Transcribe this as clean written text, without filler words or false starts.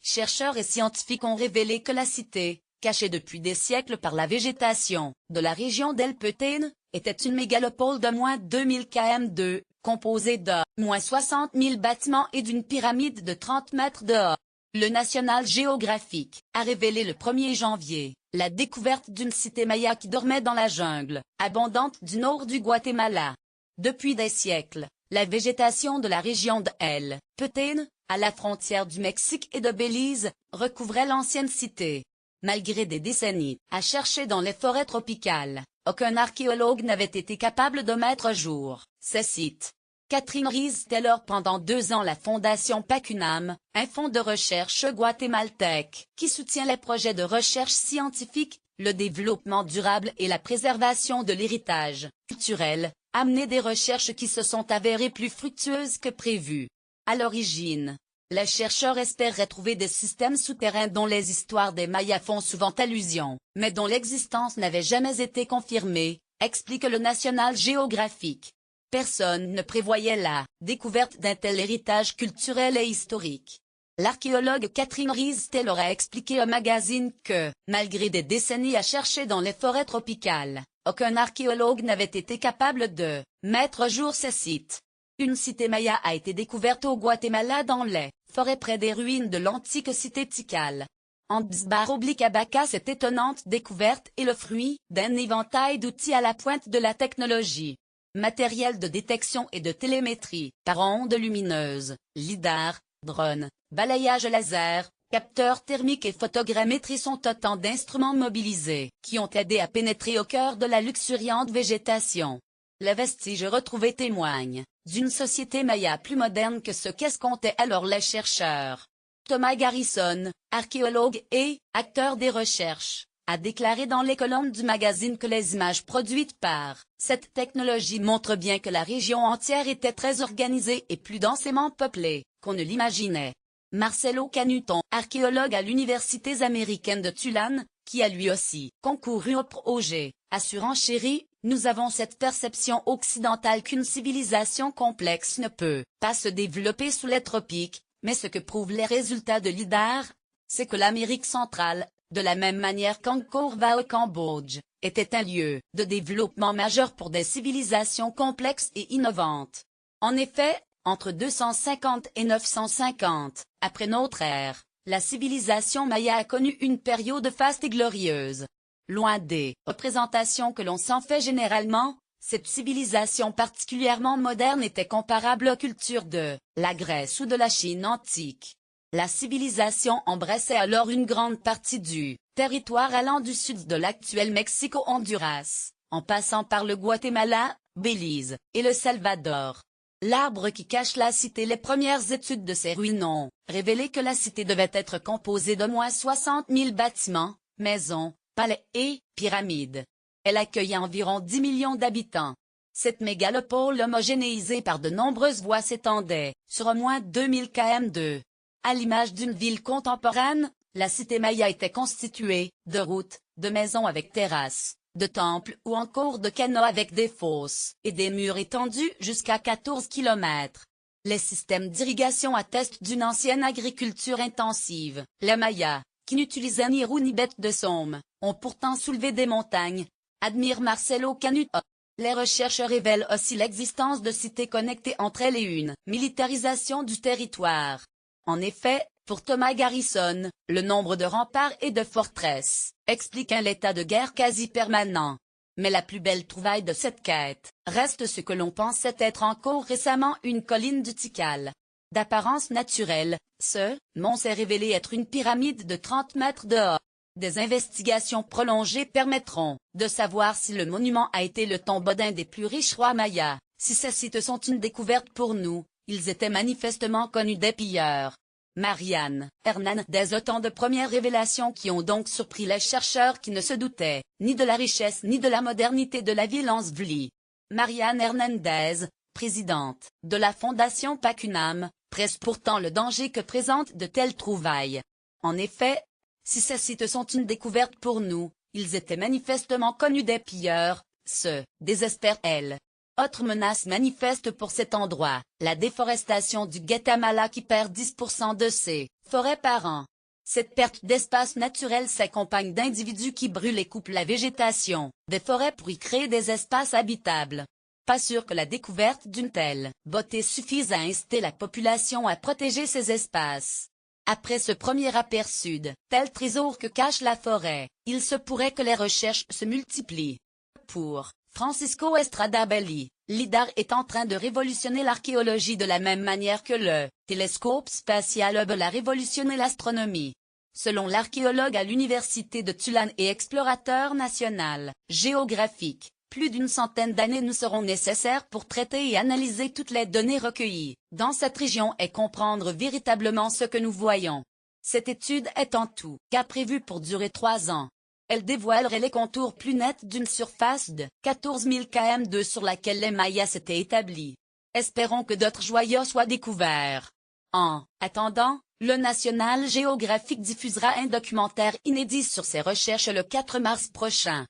chercheurs et scientifiques ont révélé que la cité, cachée depuis des siècles par la végétation de la région d'El Petén, était une mégalopole de moins 2000 km2, composée de moins 60 000 bâtiments et d'une pyramide de 30 mètres de haut. Le National Geographic a révélé le 1er janvier la découverte d'une cité maya qui dormait dans la jungle abondante du nord du Guatemala. Depuis des siècles, la végétation de la région de El Petén, à la frontière du Mexique et de Belize, recouvrait l'ancienne cité. Malgré des décennies à chercher dans les forêts tropicales, aucun archéologue n'avait été capable de mettre à jour ces sites. Catherine Rees-Taylor pendant 2 ans la Fondation Pacunam, un fonds de recherche guatémaltèque, qui soutient les projets de recherche scientifique, le développement durable et la préservation de l'héritage culturel, a mené des recherches qui se sont avérées plus fructueuses que prévu. À l'origine, les chercheurs espéraient trouver des systèmes souterrains dont les histoires des Mayas font souvent allusion, mais dont l'existence n'avait jamais été confirmée, explique le National Geographic. Personne ne prévoyait la découverte d'un tel héritage culturel et historique. L'archéologue Catherine Rees-Taylor a expliqué au magazine que, malgré des décennies à chercher dans les forêts tropicales, aucun archéologue n'avait été capable de mettre à jour ces sites. Une cité maya a été découverte au Guatemala dans les forêts près des ruines de l'antique cité Tikal. Abacá, cette étonnante découverte est le fruit d'un éventail d'outils à la pointe de la technologie. Matériel de détection et de télémétrie, par ondes lumineuses, lidar, drones, balayage laser, capteurs thermiques et photogrammétrie sont autant d'instruments mobilisés, qui ont aidé à pénétrer au cœur de la luxuriante végétation. Les vestiges retrouvés témoignent d'une société maya plus moderne que ce qu'escomptaient alors les chercheurs. Thomas Garrison, archéologue et acteur des recherches, a déclaré dans les colonnes du magazine que les images produites par cette technologie montrent bien que la région entière était très organisée et plus densément peuplée qu'on ne l'imaginait. Marcelo Canuton, archéologue à l'université américaine de Tulane, qui a lui aussi concouru au projet, a surenchéri: nous avons cette perception occidentale qu'une civilisation complexe ne peut pas se développer sous les tropiques, mais ce que prouvent les résultats de l'IDAR, c'est que l'Amérique centrale, de la même manière qu'Angkor Wat au Cambodge, était un lieu de développement majeur pour des civilisations complexes et innovantes. En effet, entre 250 et 950, après notre ère, la civilisation maya a connu une période faste et glorieuse. Loin des représentations que l'on s'en fait généralement, cette civilisation particulièrement moderne était comparable aux cultures de la Grèce ou de la Chine antique. La civilisation embrassait alors une grande partie du territoire allant du sud de l'actuel Mexique au Honduras, en passant par le Guatemala, Belize, et le Salvador. L'arbre qui cache la cité. Les premières études de ces ruines ont révélé que la cité devait être composée de moins 60 000 bâtiments, maisons, palais et pyramides. Elle accueillait environ 10 millions d'habitants. Cette mégalopole homogénéisée par de nombreuses voies s'étendait sur au moins 2000 km2. À l'image d'une ville contemporaine, la cité maya était constituée de routes, de maisons avec terrasses, de temples ou encore de canaux avec des fosses et des murs étendus jusqu'à 14 km. Les systèmes d'irrigation attestent d'une ancienne agriculture intensive. Les Mayas, qui n'utilisaient ni roues ni bêtes de somme, ont pourtant soulevé des montagnes, admire Marcelo Canuto. Les recherches révèlent aussi l'existence de cités connectées entre elles et une militarisation du territoire. En effet, pour Thomas Garrison, le nombre de remparts et de forteresses explique un état de guerre quasi permanent. Mais la plus belle trouvaille de cette quête reste ce que l'on pensait être encore récemment une colline du Tikal. D'apparence naturelle, ce mont s'est révélé être une pyramide de 30 mètres de haut. Des investigations prolongées permettront de savoir si le monument a été le tombeau d'un des plus riches rois mayas. Si ces sites sont une découverte pour nous, ils étaient manifestement connus des pilleurs. Marianne Hernandez, autant de premières révélations qui ont donc surpris les chercheurs qui ne se doutaient ni de la richesse ni de la modernité de la ville ensevelie. Marianne Hernandez, présidente de la Fondation Pacunam, presse pourtant le danger que présentent de telles trouvailles. En effet, si ces sites sont une découverte pour nous, ils étaient manifestement connus des pilleurs, se désespère-elle. Autre menace manifeste pour cet endroit, la déforestation du Guatemala qui perd 10% de ses forêts par an. Cette perte d'espace naturel s'accompagne d'individus qui brûlent et coupent la végétation des forêts pour y créer des espaces habitables. Pas sûr que la découverte d'une telle beauté suffise à inciter la population à protéger ces espaces. Après ce premier aperçu de tel trésor que cache la forêt, il se pourrait que les recherches se multiplient. Pour Francisco Estrada Belli, l'IDAR est en train de révolutionner l'archéologie de la même manière que le télescope spatial Hubble a révolutionné l'astronomie. Selon l'archéologue à l'université de Tulane et explorateur national géographique, plus d'une centaine d'années nous seront nécessaires pour traiter et analyser toutes les données recueillies dans cette région et comprendre véritablement ce que nous voyons. Cette étude est en tout cas prévue pour durer 3 ans. Elle dévoilerait les contours plus nets d'une surface de 14 000 km2 sur laquelle les Mayas s'étaient établis. Espérons que d'autres joyaux soient découverts. En attendant, le National Geographic diffusera un documentaire inédit sur ses recherches le 4 mars prochain.